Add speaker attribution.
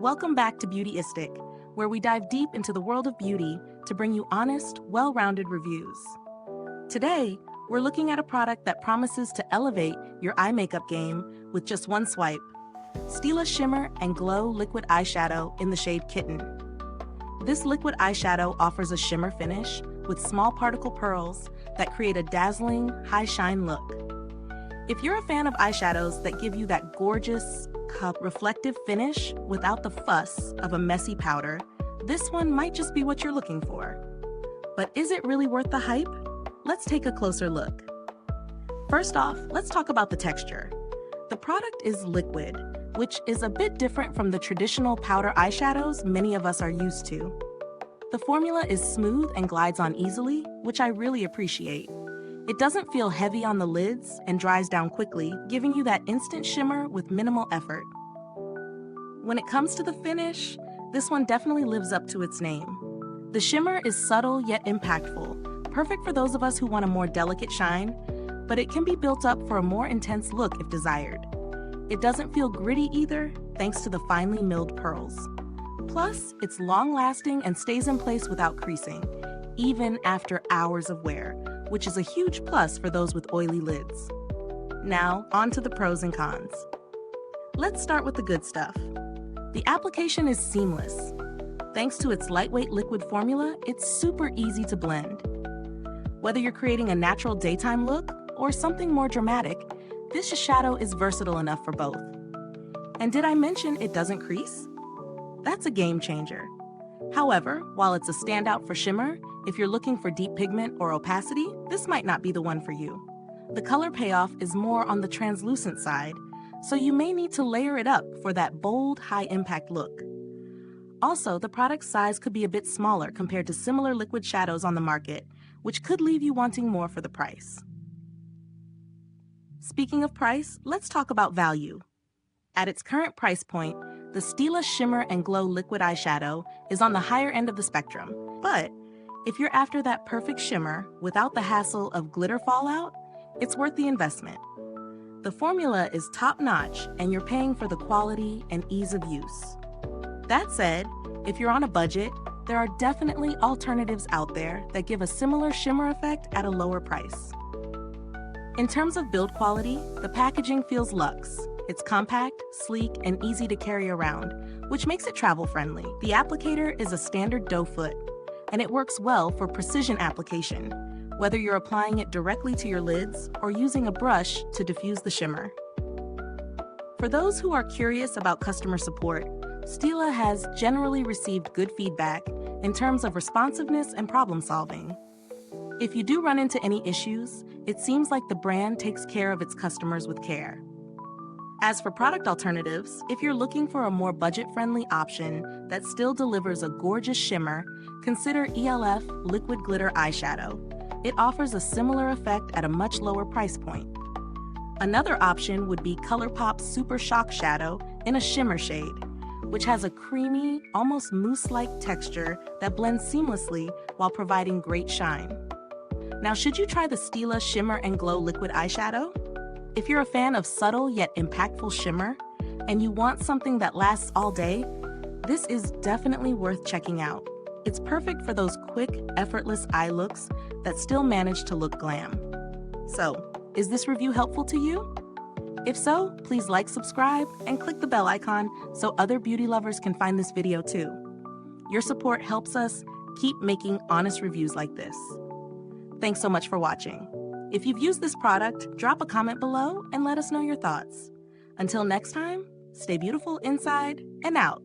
Speaker 1: Welcome back to Beautyistic, where we dive deep into the world of beauty to bring you honest, well-rounded reviews. Today, we're looking at a product that promises to elevate your eye makeup game with just one swipe. Stila Shimmer and Glow Liquid Eyeshadow in the shade Kitten. This liquid eyeshadow offers a shimmer finish with small particle pearls that create a dazzling, high-shine look. If you're a fan of eyeshadows that give you that gorgeous, reflective finish without the fuss of a messy powder, this one might just be what you're looking for. But is it really worth the hype? Let's take a closer look. First off, let's talk about the texture. The product is liquid, which is a bit different from the traditional powder eyeshadows many of us are used to. The formula is smooth and glides on easily, which I really appreciate. It doesn't feel heavy on the lids and dries down quickly, giving you that instant shimmer with minimal effort. When it comes to the finish, this one definitely lives up to its name. The shimmer is subtle yet impactful, perfect for those of us who want a more delicate shine, but it can be built up for a more intense look if desired. It doesn't feel gritty either, thanks to the finely milled pearls. Plus, it's long-lasting and stays in place without creasing, even after hours of wear, which is a huge plus for those with oily lids. Now, on to the pros and cons. Let's start with the good stuff. The application is seamless. Thanks to its lightweight liquid formula, it's super easy to blend. Whether you're creating a natural daytime look or something more dramatic, this shadow is versatile enough for both. And did I mention it doesn't crease? That's a game changer. However, while it's a standout for shimmer, if you're looking for deep pigment or opacity, this might not be the one for you. The color payoff is more on the translucent side, so you may need to layer it up for that bold, high-impact look. Also, the product's size could be a bit smaller compared to similar liquid shadows on the market, which could leave you wanting more for the price. Speaking of price, let's talk about value. At its current price point, the Stila Shimmer and Glow Liquid Eyeshadow is on the higher end of the spectrum, but if you're after that perfect shimmer without the hassle of glitter fallout, it's worth the investment. The formula is top-notch and you're paying for the quality and ease of use. That said, if you're on a budget, there are definitely alternatives out there that give a similar shimmer effect at a lower price. In terms of build quality, the packaging feels luxe. It's compact, sleek, and easy to carry around, which makes it travel-friendly. The applicator is a standard doe foot, and it works well for precision application, whether you're applying it directly to your lids or using a brush to diffuse the shimmer. For those who are curious about customer support, Stila has generally received good feedback in terms of responsiveness and problem solving. If you do run into any issues, it seems like the brand takes care of its customers with care. As for product alternatives, if you're looking for a more budget-friendly option that still delivers a gorgeous shimmer, consider ELF Liquid Glitter Eyeshadow. It offers a similar effect at a much lower price point. Another option would be ColourPop's Super Shock Shadow in a shimmer shade, which has a creamy, almost mousse-like texture that blends seamlessly while providing great shine. Now, should you try the Stila Shimmer and Glow Liquid Eyeshadow? If you're a fan of subtle yet impactful shimmer, and you want something that lasts all day, this is definitely worth checking out. It's perfect for those quick, effortless eye looks that still manage to look glam. So, is this review helpful to you? If so, please like, subscribe, and click the bell icon so other beauty lovers can find this video too. Your support helps us keep making honest reviews like this. Thanks so much for watching. If you've used this product, drop a comment below and let us know your thoughts. Until next time, stay beautiful inside and out.